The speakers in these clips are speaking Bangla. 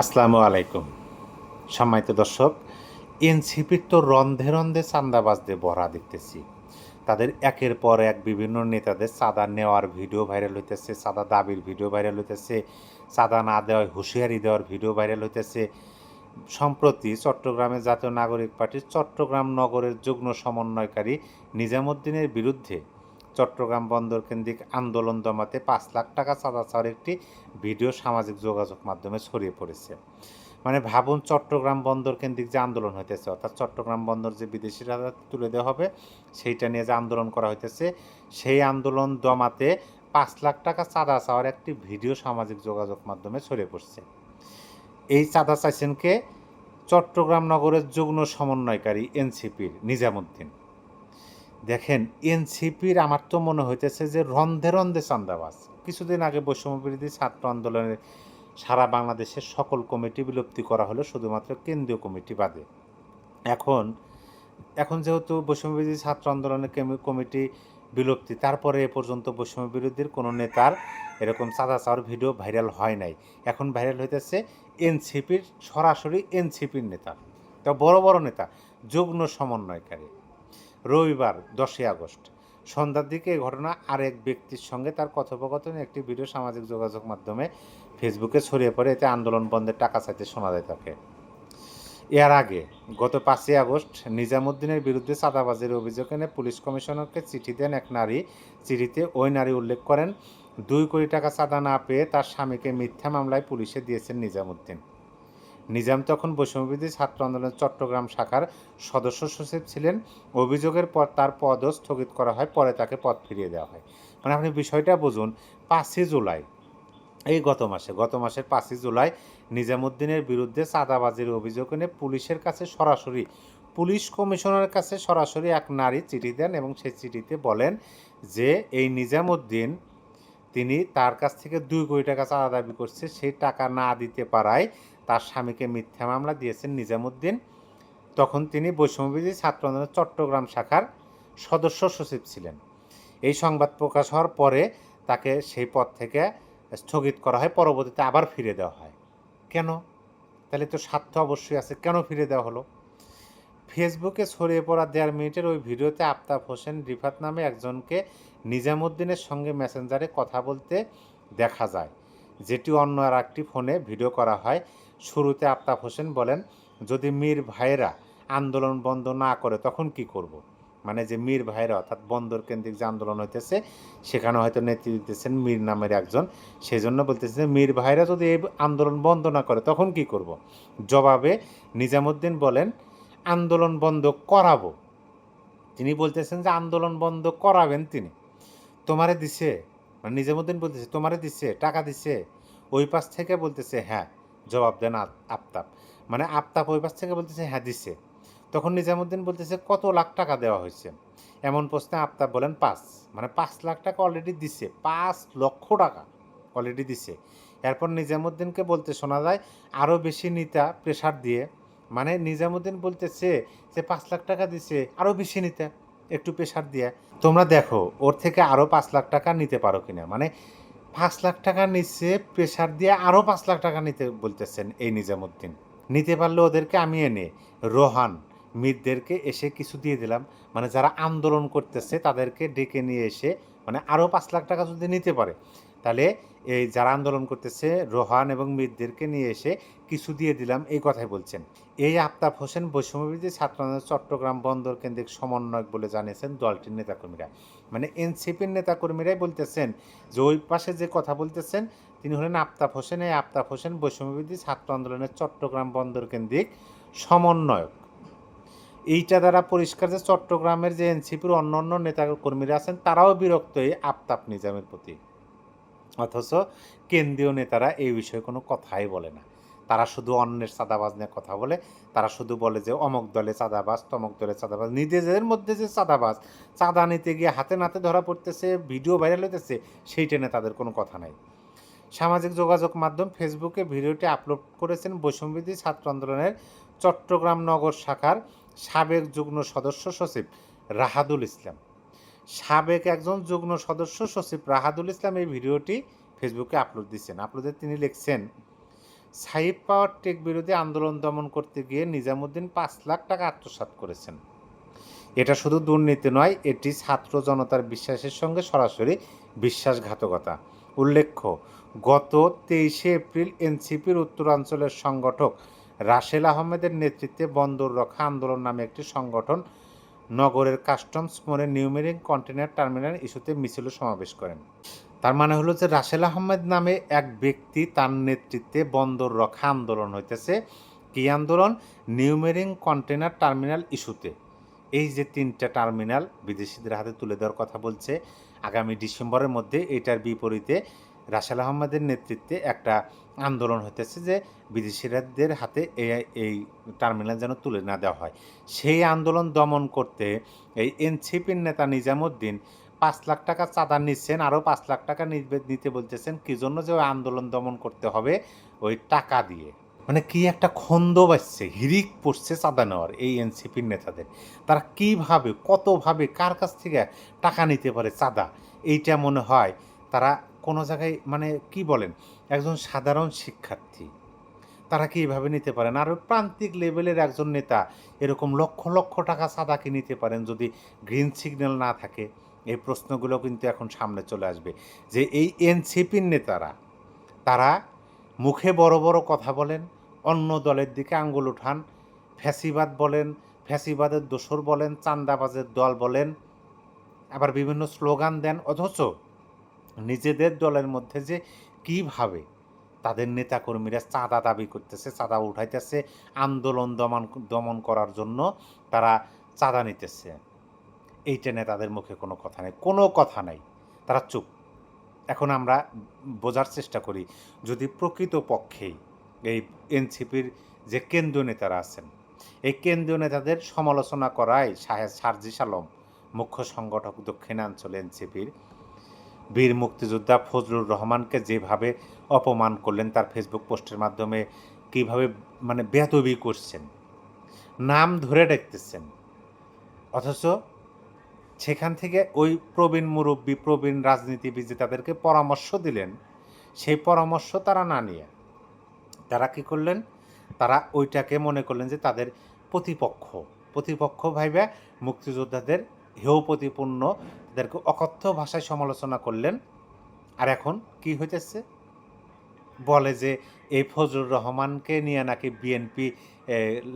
আসসালামু আলাইকুম। সম্মানিত দর্শক, এনসিপির তো রন্ধে রন্ধে চাঁদাবাজদের ভরা দেখতেছি। তাদের একের পর এক বিভিন্ন নেতাদের চাঁদা নেওয়ার ভিডিও ভাইরাল হইতেছে, চাঁদা দাবির ভিডিও ভাইরাল হইতেছে, চাঁদা না দেওয়ায় হুঁশিয়ারি দেওয়ার ভিডিও ভাইরাল হইতেছে। সম্প্রতি চট্টগ্রামের জাতীয় নাগরিক পার্টির চট্টগ্রাম নগরের যুগ্ম সমন্বয়কারী নিজামুদ্দিনের বিরুদ্ধে চট্টগ্রাম বন্দর কেন্দ্রিক আন্দোলন দমাতে ৫ লাখ টাকা চাঁদা চাওয়ার একটি ভিডিও সামাজিক যোগাযোগ মাধ্যমে ছড়িয়ে পড়েছে। মানে ভাবুন, চট্টগ্রাম বন্দর কেন্দ্রিক যে আন্দোলন হইতেছে, অর্থাৎ চট্টগ্রাম বন্দর যে বিদেশিরা তুলে দেওয়া হবে সেইটা নিয়ে যে আন্দোলন করা হইতেছে, সেই আন্দোলন দমাতে ৫ লাখ টাকা চাঁদা চাওয়ার একটি ভিডিও সামাজিক যোগাযোগ মাধ্যমে ছড়িয়ে পড়ছে। এই চাঁদা চাইছেন কে? চট্টগ্রাম নগরের যুগ্ম সমন্বয়কারী এনসিপির নিজামুদ্দিন। দেখেন, এনসিপির আমার তো মনে হইতেছে যে রন্ধে রন্ধে চাঁদাবাজ। কিছুদিন আগে বৈষম্যবিরোধী ছাত্র আন্দোলনের সারা বাংলাদেশের সকল কমিটি বিলুপ্তি করা হলো, শুধুমাত্র কেন্দ্রীয় কমিটি বাদে। এখন এখন যেহেতু বৈষম্যবিরোধী ছাত্র আন্দোলনের কমিটি বিলুপ্তি, তারপরে এ পর্যন্ত বৈষম্য বিরোধীর কোনো নেতার এরকম চাঁদা চাওয়ার ভিডিও ভাইরাল হয় নাই। এখন ভাইরাল হইতেছে এনসিপির, সরাসরি এনসিপির নেতা, তা বড় বড় নেতা, যুগ্ম সমন্বয়কারী। রবিবার 10ই আগস্ট সন্ধ্যার দিকে এই ঘটনা আরেক ব্যক্তির সঙ্গে তার কথোপকথনে একটি ভিডিও সামাজিক যোগাযোগ মাধ্যমে ফেসবুকে ছড়িয়ে পড়ে। এতে আন্দোলন বন্ধের টাকা চাইতে শোনা যায় তাকে। এর আগে গত 5ই আগস্ট নিজামুদ্দিনের বিরুদ্ধে চাঁদাবাজির অভিযোগ এনে পুলিশ কমিশনারকে চিঠি দেন এক নারী। চিঠিতে ওই নারী উল্লেখ করেন, 2 কোটি টাকা চাঁদা না পেয়ে তার স্বামীকে মিথ্যা মামলায় পুলিশে দিয়েছেন নিজামুদ্দিন। নিজাম তখন বৈষম্যবিরোধী ছাত্র আন্দোলনের চট্টগ্রাম শাখার সদস্য সচিব ছিলেন। অভিযোগের পর তার পদও স্থগিত করা হয়, পরে তাকে পদ ফিরিয়ে দেওয়া হয়। মানে আপনি বিষয়টা বুঝুন। 5ই জুলাই, এই গত মাসের 5ই জুলাই নিজামুদ্দিনের বিরুদ্ধে চাঁদাবাজির অভিযোগ এনে পুলিশের কাছে সরাসরি, পুলিশ কমিশনারের কাছে সরাসরি এক নারী চিঠি দেন এবং সেই চিঠিতে বলেন যে এই নিজামুদ্দিন, তিনি তার কাছ থেকে 2 কোটি টাকা চাঁদা দাবি করছে, সেই টাকা না দিতে পারায় তার স্বামীকে মিথ্যা মামলা দিয়েছেন নিজামুদ্দিন। তখন তিনি বৈষম্যবিরোধী ছাত্র আন্দোলনের চট্টগ্রাম শাখার সদস্য সচিব ছিলেন। এই সংবাদ প্রকাশ হওয়ার পরে তাকে সেই পদ থেকে স্থগিত করা হয়, পরবর্তীতে আবার ফিরে দেওয়া হয়। কেন? তাহলে তো স্বার্থ অবশ্যই আছে, কেন ফিরে দেওয়া হলো? ফেসবুকে ছড়িয়ে পড়া 1.5 মিনিটের ওই ভিডিওতে আফতাব হোসেন রিফাত নামে একজনকে নিজামুদ্দিনের সঙ্গে মেসেঞ্জারে কথা বলতে দেখা যায়, যেটি অন্য আর একটি ফোনে ভিডিও করা হয়। শুরুতে আফতাব হোসেন বলেন, যদি মীর ভাইয়েরা আন্দোলন বন্ধ না করে তখন কি করব। মানে যে মীর ভাইয়েরা, অর্থাৎ বন্দর কেন্দ্রিক যে আন্দোলন হইতেছে সেখানে হয়তো নেতৃত্ব দিতেছেন মীর নামের একজন, সেই জন্য বলতেছে যে মীর ভাইয়েরা যদি এই আন্দোলন বন্ধ না করে তখন কি করব। জবাবে নিজামুদ্দিন বলেন, আন্দোলন বন্ধ করাবো। তিনি বলতেছেন যে আন্দোলন বন্ধ করাবেন তিনি। তোমারে দিছে? মানে নিজামুদ্দিন বলতেছে তোমারে দিছে, টাকা দিছে? ওই পাশ থেকে বলতেছে হ্যাঁ। জবাব দেন আফতাব। মানে আফতাব ওই পাশ থেকে বলতেছে হ্যাঁ দিছে। তখন নিজামুদ্দিন বলতেছে কত লাখ টাকা দেওয়া হয়েছে? এমন প্রশ্নে আফতাব বলেন 5। মানে 5 লাখ টাকা অলরেডি দিছে, 5 লক্ষ টাকা অলরেডি দিছে। এরপর নিজামুদ্দিনকে বলতে শোনা যায় আরও বেশি নিতা, প্রেশার দিয়ে। মানে নিজামুদ্দিন বলতেছে যে 5 লাখ টাকা দিছে, আরও বেশি নিতে, একটু প্রেশার দিয়ে। তোমরা দেখো ওর থেকে আরও 5 লাখ টাকা নিতে পারো কিনা। মানে 5 লাখ টাকা নিচ্ছে, প্রেশার দিয়ে আরও 5 লাখ টাকা নিতে বলতেছেন এই নিজামুদ্দিন। নিতে পারলে ওদেরকে আমি এনে রোহান মীরদেরকে এসে কিছু দিয়ে দিলাম। মানে যারা আন্দোলন করতেছে তাদেরকে ডেকে নিয়ে এসে, মানে আরও 5 লাখ টাকা যদি নিতে পারে তাহলে এই যারা আন্দোলন করতেছে রোহান এবং মীরদেরকে নিয়ে এসে কিছু দিয়ে দিলাম, এই কথাই বলছেন। এই আফতাব হোসেন বৈষম্যবিরোধী ছাত্র আন্দোলন চট্টগ্রাম বন্দর কেন্দ্রিক সমন্বয়ক বলে জানিয়েছেন দলটির নেতাকর্মীরা। মানে এনসিপির নেতাকর্মীরাই বলতেছেন যে ওই পাশে যে কথা বলতেছেন তিনি হলেন আফতাব হোসেন। এই আফতাব হোসেন বৈষম্যবিরোধী ছাত্র আন্দোলনের চট্টগ্রাম বন্দর কেন্দ্রিক সমন্বয়ক। এইটা দ্বারা পরিষ্কার যে চট্টগ্রামের যে এনসিপির অন্য অন্য নেতাকর্মীরা আছেন তারাও বিরক্ত এই আফতাব নিজামের প্রতি। অথচ কেন্দ্রীয় নেতারা এই বিষয়ে কোনো কথাই বলে না। তারা শুধু অন্যের চাঁদাবাজ নিয়ে কথা বলে। তারা শুধু বলে যে অমক দলে চাঁদাবাজ, তমক দলে চাঁদাবাজ। নিজেদের মধ্যে যে চাঁদাবাজ, চাঁদা নিতে গিয়ে হাতে নাতে ধরা পড়তেছে, ভিডিও ভাইরাল হইতেছে, সেইটা নিয়ে তাদের কোনো কথা নাই। সামাজিক যোগাযোগ মাধ্যম ফেসবুকে ভিডিওটি আপলোড করেছেন বৈষম্যবিরোধী ছাত্র আন্দোলনের চট্টগ্রাম নগর শাখার সাবেক যুগ্ম সদস্য সচিব রাহাদুল ইসলাম। সাবেক একজন যুগ্ম সদস্য সচিব রাহাদুল ইসলাম এই ভিডিওটি ফেসবুকে আপলোড দিচ্ছেন। আপলোডে তিনি লিখছেন, সাইফ পাওয়ার টেক বিরোধী আন্দোলন দমন করতে গিয়ে নিজামুদ্দিন 5 লাখ টাকা আত্মসাৎ করেছেন। এটা শুধু দুর্নীতি নয়, এটি ছাত্র জনতার বিশ্বাসের সঙ্গে সরাসরি বিশ্বাসঘাতকতা। উল্লেখ্য, গত 23শে এপ্রিল এনসিপির উত্তরাঞ্চলের সংগঠক রাসেল আহমেদের নেতৃত্বে বন্দর রক্ষা আন্দোলন নামে একটি সংগঠন নগরের কাস্টমস মোড়ে নিউ মেরিন কন্টেনার টার্মিনাল ইস্যুতে মিছিল সমাবেশ করেন। তার মানে হলো যে রাসেল আহমেদ নামে এক ব্যক্তি, তার নেতৃত্বে বন্দর রক্ষা আন্দোলন হইতেছে। কী আন্দোলন? নিউ মেরিন কন্টেনার টার্মিনাল ইস্যুতে। এই যে 3টা টার্মিনাল বিদেশিদের হাতে তুলে দেওয়ার কথা বলছে আগামী ডিসেম্বরের মধ্যে, এটার বিপরীতে রাসেল আহমেদের নেতৃত্বে একটা আন্দোলন হইতেছে যে বিদেশিদের হাতে এই টার্মিনাল যেন তুলে না দেওয়া হয়। সেই আন্দোলন দমন করতে এই এনসিপির নেতা নিজামুদ্দিন 5 লাখ টাকা চাঁদা নিচ্ছেন, আরও 5 লাখ টাকা নিতে বলতেছেন। কী জন্য? যে ওই আন্দোলন দমন করতে হবে ওই টাকা দিয়ে। মানে কি একটা খন্দ বাজছে, হিরিক পড়ছে চাঁদা নেওয়ার এই এনসিপির নেতাদের। তারা কীভাবে, কতভাবে, কার কাছ থেকে টাকা নিতে পারে চাঁদা, এইটা মনে হয় তারা কোনো জায়গায়, মানে কি বলেন, একজন সাধারণ শিক্ষার্থী তারা কি এইভাবে নিতে পারেন? আর প্রান্তিক লেভেলের একজন নেতা এরকম লক্ষ লক্ষ টাকা চাঁদা কি নিতে পারেন যদি গ্রিন সিগন্যাল না থাকে? এই প্রশ্নগুলো কিন্তু এখন সামনে চলে আসবে যে এই এনসিপির নেতারা, তারা মুখে বড় বড় কথা বলেন, অন্য দলের দিকে আঙ্গুল উঠান, ফ্যাসিবাদ বলেন, ফ্যাসিবাদের দোসর বলেন, চাঁদাবাজের দল বলেন, আবার বিভিন্ন স্লোগান দেন, অথচ নিজেদের দলের মধ্যে যে কীভাবে তাদের নেতাকর্মীরা চাঁদা দাবি করতেছে, চাঁদা উঠাইতেছে, আন্দোলন দমন করার জন্য তারা চাঁদা নিতেছে, এইটা নিয়ে তাদের মুখে কোনো কথা নেই, কোনো কথা নাই, তারা চুপ। এখন আমরা বোঝার চেষ্টা করি, যদি প্রকৃতপক্ষেই এই এনসিপির যে কেন্দ্রীয় নেতারা আছেন, এই কেন্দ্রীয় নেতাদের সমালোচনা করায় সার্জিস আলম, মুখ্য সংগঠক দক্ষিণাঞ্চল এনসিপির, বীর মুক্তিযোদ্ধা ফজলুর রহমানকে যেভাবে অপমান করলেন তার ফেসবুক পোস্টের মাধ্যমে, কীভাবে মানে বেয়াদবি করছেন, নাম ধরে ডাকতেছেন, অথচ সেখান থেকে ওই প্রবীণ মুরব্বী, প্রবীণ রাজনীতিবিদ যে তাদেরকে পরামর্শ দিলেন, সেই পরামর্শ তারা না নিয়ে তারা কী করলেন? তারা ওইটাকে মনে করলেন যে তাদের প্রতিপক্ষ ভাইবা মুক্তিযোদ্ধাদের হেয় প্রতিপন্ন, তাদেরকে অকথ্য ভাষায় সমালোচনা করলেন। আর এখন কি হইতেছে? বলে যে এই ফজলুর রহমানকে নিয়ে নাকি বিএনপি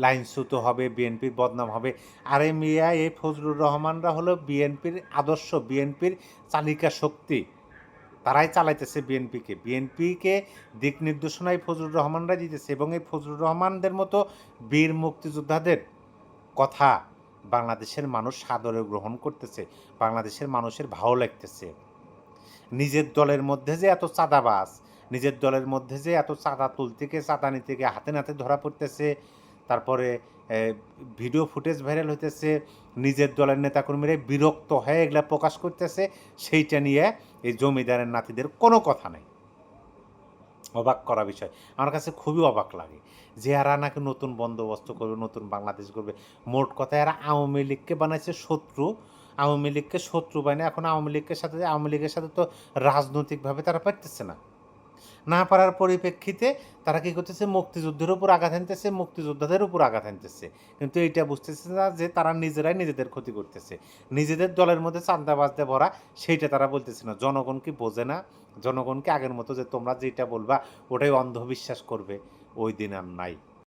লাইনচ্যুত হবে, বিএনপির বদনাম হবে। আরে মিয়া, এই ফজলুর রহমানরা হলো বিএনপির আদর্শ, বিএনপির চালিকা শক্তি, তারাই চালাইতেছে বিএনপিকে দিক নির্দেশনায় ফজলুর রহমানরা দিতেছে, এবং এই ফজলুর রহমানদের মতো বীর মুক্তিযোদ্ধাদের কথা বাংলাদেশের মানুষ সাদরে গ্রহণ করতেছে, বাংলাদেশের মানুষের ভালো লাগতেছে। নিজের দলের মধ্যে যে এত চাঁদাবাজ, নিজের দলের মধ্যে যে এত চাঁদা তুলতে গিয়ে, চাঁদা নিতে গিয়ে হাতে নাতে ধরা পড়তেছে, তারপরে ভিডিও ফুটেজ ভাইরাল হইতেছে, নিজের দলের নেতাকর্মীরা বিরক্ত হয়ে এগুলা প্রকাশ করতেছে, সেইটা নিয়ে এই জমিদারের নাতিদের কোনো কথা নেই। অবাক করা বিষয়, আমার কাছে খুবই অবাক লাগে যে এরা নাকি নতুন বন্দোবস্ত করবে, নতুন বাংলাদেশ করবে। মোট কথা এরা আওয়ামী লীগকে বানাইছে শত্রু, আওয়ামী লীগকে শত্রু বানায় এখন আওয়ামী লীগের সাথে তো রাজনৈতিকভাবে তারা পারতেছে না পারার পরিপ্রেক্ষিতে তারা কী করতেছে? মুক্তিযুদ্ধের উপর আঘাত আনতেছে, মুক্তিযোদ্ধাদের উপর আঘাত আনতেছে, কিন্তু এইটা বুঝতেছে না যে তারা নিজেরাই নিজেদের ক্ষতি করতেছে। নিজেদের দলের মধ্যে চাঁদাবাজতে ভরা, সেইটা তারা বলতেছে না। জনগণ কি বোঝে না? জনগণকে আগের মতো যে তোমরা যেটা বলবা ওটাই অন্ধবিশ্বাস করবে, ওই দিন আর নাই।